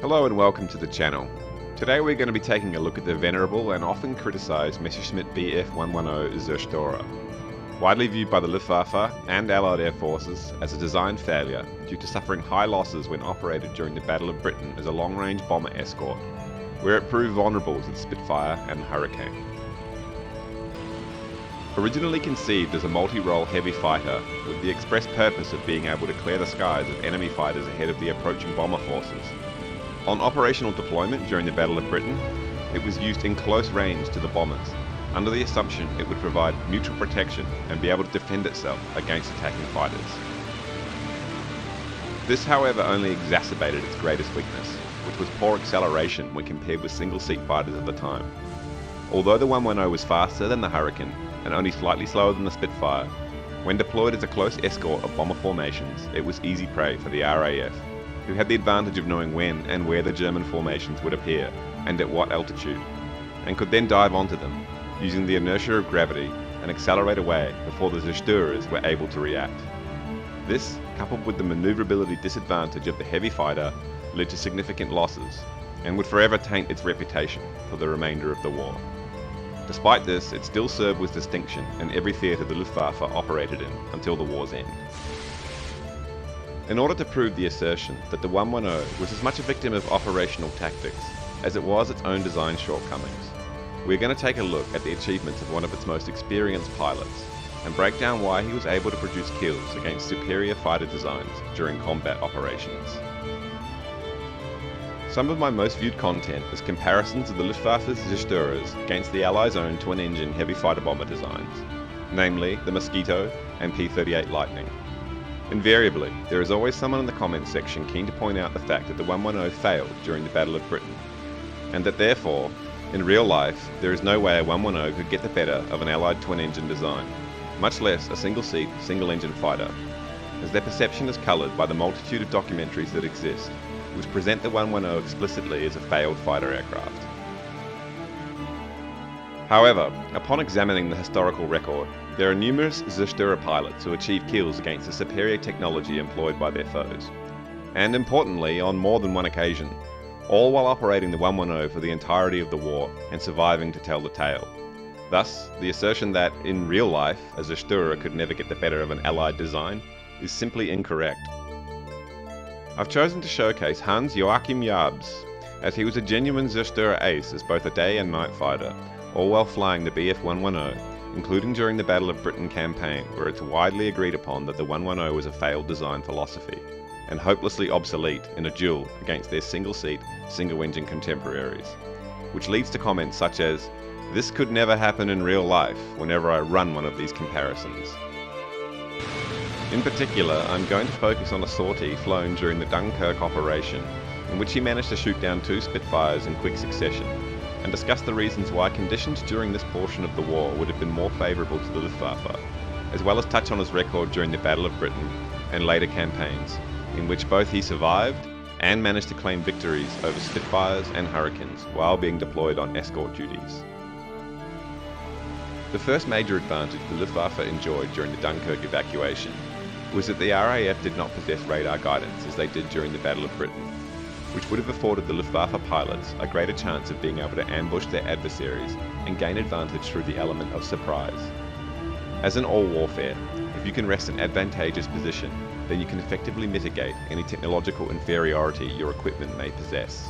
Hello and welcome to the channel. Today we're going to be taking a look at the venerable and often criticised Messerschmitt BF110 Zerstorer. Widely viewed by the Luftwaffe and Allied Air Forces as a design failure due to suffering high losses when operated during the Battle of Britain as a long-range bomber escort, where it proved vulnerable to the Spitfire and Hurricane. Originally conceived as a multi-role heavy fighter with the express purpose of being able to clear the skies of enemy fighters ahead of the approaching bomber forces, on operational deployment during the Battle of Britain, it was used in close range to the bombers, under the assumption it would provide mutual protection and be able to defend itself against attacking fighters. This, however, only exacerbated its greatest weakness, which was poor acceleration when compared with single-seat fighters of the time. Although the 110 was faster than the Hurricane and only slightly slower than the Spitfire, when deployed as a close escort of bomber formations, it was easy prey for the RAF, who had the advantage of knowing when and where the German formations would appear and at what altitude, and could then dive onto them, using the inertia of gravity and accelerate away before the Zerstorers were able to react. This, coupled with the maneuverability disadvantage of the heavy fighter, led to significant losses, and would forever taint its reputation for the remainder of the war. Despite this, it still served with distinction in every theatre the Luftwaffe operated in until the war's end. In order to prove the assertion that the 110 was as much a victim of operational tactics as it was its own design shortcomings, we're going to take a look at the achievements of one of its most experienced pilots and break down why he was able to produce kills against superior fighter designs during combat operations. Some of my most viewed content is comparisons of the Luftwaffe's Zerstorers against the Allies' own twin-engine heavy fighter bomber designs, namely the Mosquito and P-38 Lightning. Invariably, there is always someone in the comments section keen to point out the fact that the 110 failed during the Battle of Britain, and that therefore, in real life, there is no way a 110 could get the better of an Allied twin-engine design, much less a single-seat, single-engine fighter, as their perception is coloured by the multitude of documentaries that exist, which present the 110 explicitly as a failed fighter aircraft. However, upon examining the historical record, there are numerous Zerstorer pilots who achieve kills against the superior technology employed by their foes, and importantly on more than one occasion, all while operating the 110 for the entirety of the war and surviving to tell the tale. Thus, the assertion that, in real life, a Zerstorer could never get the better of an Allied design is simply incorrect. I've chosen to showcase Hans Joachim Jabs, as he was a genuine Zerstorer ace as both a day and night fighter, all while flying the BF110, including during the Battle of Britain campaign, where it's widely agreed upon that the 110 was a failed design philosophy, and hopelessly obsolete in a duel against their single-seat, single-engine contemporaries, which leads to comments such as, "This could never happen in real life," whenever I run one of these comparisons. In particular, I'm going to focus on a sortie flown during the Dunkirk operation, in which he managed to shoot down 2 Spitfires in quick succession, and discuss the reasons why conditions during this portion of the war would have been more favourable to the Luftwaffe, as well as touch on his record during the Battle of Britain and later campaigns, in which both he survived and managed to claim victories over Spitfires and Hurricanes while being deployed on escort duties. The first major advantage the Luftwaffe enjoyed during the Dunkirk evacuation was that the RAF did not possess radar guidance as they did during the Battle of Britain, which would have afforded the Luftwaffe pilots a greater chance of being able to ambush their adversaries and gain advantage through the element of surprise. As in all warfare, if you can wrest an advantageous position, then you can effectively mitigate any technological inferiority your equipment may possess.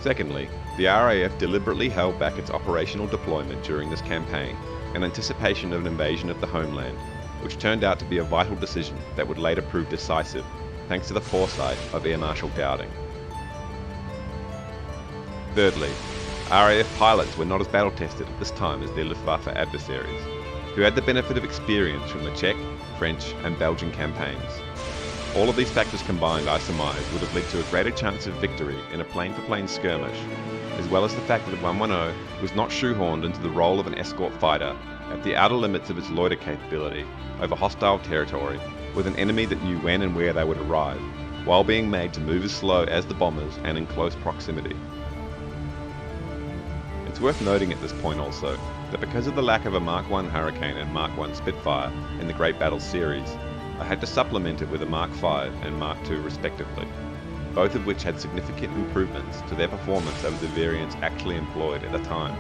Secondly, the RAF deliberately held back its operational deployment during this campaign in anticipation of an invasion of the homeland, which turned out to be a vital decision that would later prove decisive thanks to the foresight of Air Marshal Dowding. Thirdly, RAF pilots were not as battle-tested at this time as their Luftwaffe adversaries, who had the benefit of experience from the Czech, French and Belgian campaigns. All of these factors combined, I surmise, would have led to a greater chance of victory in a plane-for-plane skirmish, as well as the fact that the 110 was not shoehorned into the role of an escort fighter at the outer limits of its loiter capability over hostile territory with an enemy that knew when and where they would arrive, while being made to move as slow as the bombers and in close proximity. It's worth noting at this point also that because of the lack of a Mark I Hurricane and Mark I Spitfire in the Great Battle series, I had to supplement it with a Mark V and Mark II respectively. both of which had significant improvements to their performance over the variants actually employed at the time,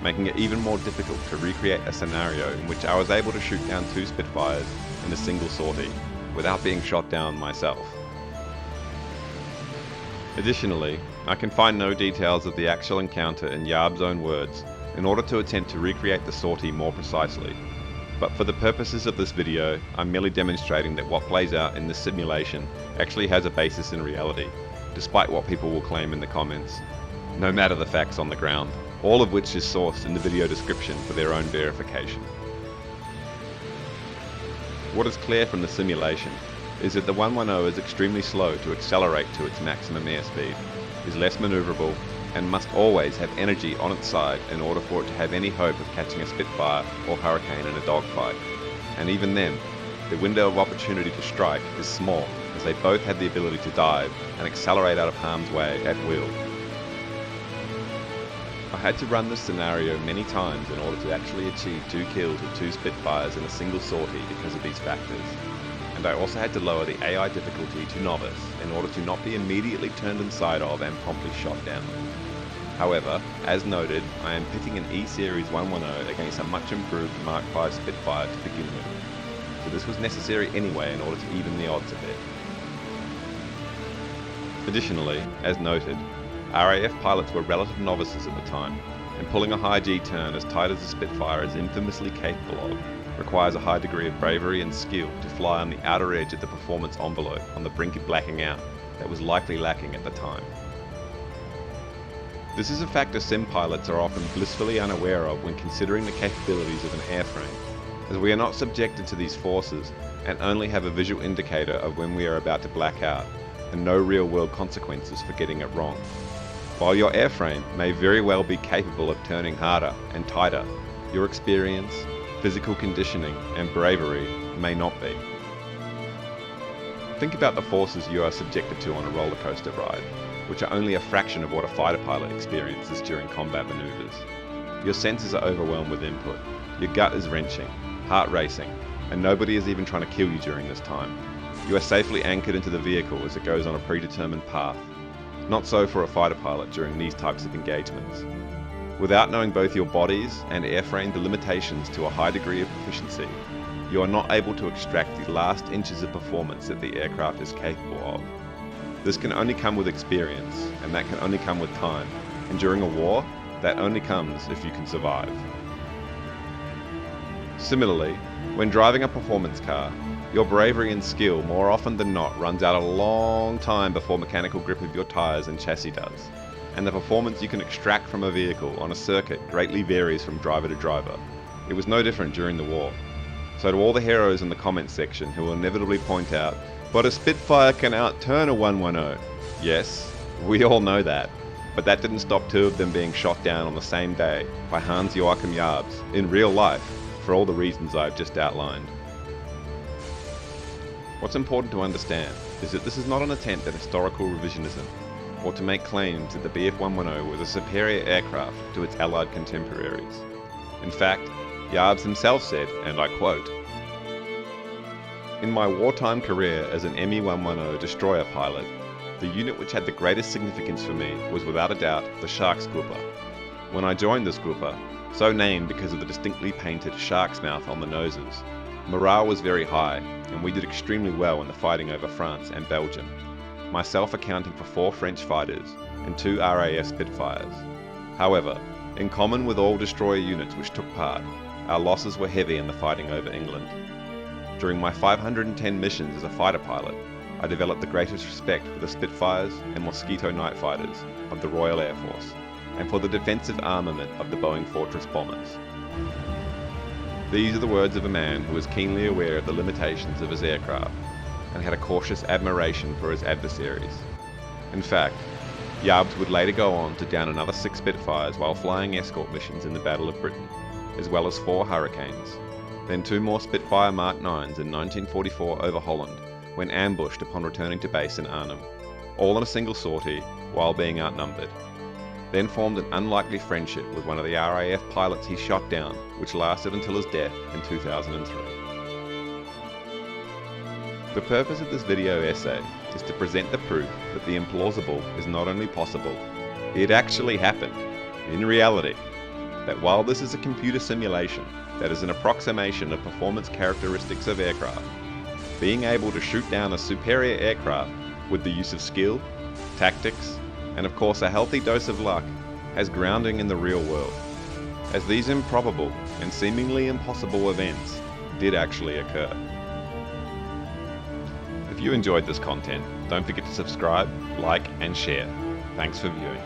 making it even more difficult to recreate a scenario in which I was able to shoot down 2 Spitfires in a single sortie, without being shot down myself. Additionally, I can find no details of the actual encounter in Jabs' own words in order to attempt to recreate the sortie more precisely, but for the purposes of this video, I'm merely demonstrating that what plays out in this simulation actually has a basis in reality, despite what people will claim in the comments, no matter the facts on the ground, all of which is sourced in the video description for their own verification. What is clear from the simulation is that the 110 is extremely slow to accelerate to its maximum airspeed, is less maneuverable, and must always have energy on its side in order for it to have any hope of catching a Spitfire or Hurricane in a dogfight. And even then, the window of opportunity to strike is small, as they both have the ability to dive and accelerate out of harm's way at will. I had to run this scenario many times in order to actually achieve 2 kills with 2 Spitfires in a single sortie because of these factors. And I also had to lower the AI difficulty to novice in order to not be immediately turned inside of and promptly shot down. However, as noted, I am pitting an E-Series 110 against a much improved Mark V Spitfire to begin with, so this was necessary anyway in order to even the odds a bit. Additionally, as noted, RAF pilots were relative novices at the time, and pulling a high G turn as tight as the Spitfire is infamously capable of requires a high degree of bravery and skill to fly on the outer edge of the performance envelope on the brink of blacking out that was likely lacking at the time. This is a factor sim pilots are often blissfully unaware of when considering the capabilities of an airframe, as we are not subjected to these forces and only have a visual indicator of when we are about to black out, and no real-world consequences for getting it wrong. While your airframe may very well be capable of turning harder and tighter, your experience, physical conditioning, and bravery may not be. Think about the forces you are subjected to on a roller coaster ride, which are only a fraction of what a fighter pilot experiences during combat maneuvers. Your senses are overwhelmed with input, your gut is wrenching, heart racing, and nobody is even trying to kill you during this time. You are safely anchored into the vehicle as it goes on a predetermined path. Not so for a fighter pilot during these types of engagements. Without knowing both your body's and airframe the limitations to a high degree of proficiency, you are not able to extract the last inches of performance that the aircraft is capable of. This can only come with experience, and that can only come with time, and during a war, that only comes if you can survive. Similarly, when driving a performance car, your bravery and skill more often than not runs out a long time before mechanical grip of your tyres and chassis does, and the performance you can extract from a vehicle on a circuit greatly varies from driver to driver. It was no different during the war. So to all the heroes in the comments section who will inevitably point out, but a Spitfire can outturn a 110. Yes, we all know that, but that didn't stop 2 of them being shot down on the same day by Hans Joachim Jabs in real life for all the reasons I've just outlined. What's important to understand is that this is not an attempt at historical revisionism, or to make claims that the BF110 was a superior aircraft to its allied contemporaries. In fact, Jabs himself said, and I quote, "In my wartime career as an Me-110 destroyer pilot, the unit which had the greatest significance for me was without a doubt the Sharksgruppe. When I joined this Gruppe, so named because of the distinctly painted shark's mouth on the noses, morale was very high, and we did extremely well in the fighting over France and Belgium, myself accounting for 4 French fighters and 2 RAF Spitfires. However, in common with all destroyer units which took part, our losses were heavy in the fighting over England. During my 510 missions as a fighter pilot, I developed the greatest respect for the Spitfires and Mosquito night fighters of the Royal Air Force, and for the defensive armament of the Boeing Fortress bombers." These are the words of a man who was keenly aware of the limitations of his aircraft, and had a cautious admiration for his adversaries. In fact, Jabs would later go on to down another 6 Spitfires while flying escort missions in the Battle of Britain, as well as 4 Hurricanes, then 2 more Spitfire Mark IXs in 1944 over Holland, when ambushed upon returning to base in Arnhem, all in a single sortie while being outnumbered. Then formed an unlikely friendship with one of the RAF pilots he shot down, which lasted until his death in 2003. The purpose of this video essay is to present the proof that the implausible is not only possible, it actually happened, in reality. That while this is a computer simulation that is an approximation of performance characteristics of aircraft, being able to shoot down a superior aircraft with the use of skill, tactics, and of course a healthy dose of luck has grounding in the real world, as these improbable and seemingly impossible events did actually occur. If you enjoyed this content, don't forget to subscribe, like, and share. Thanks for viewing.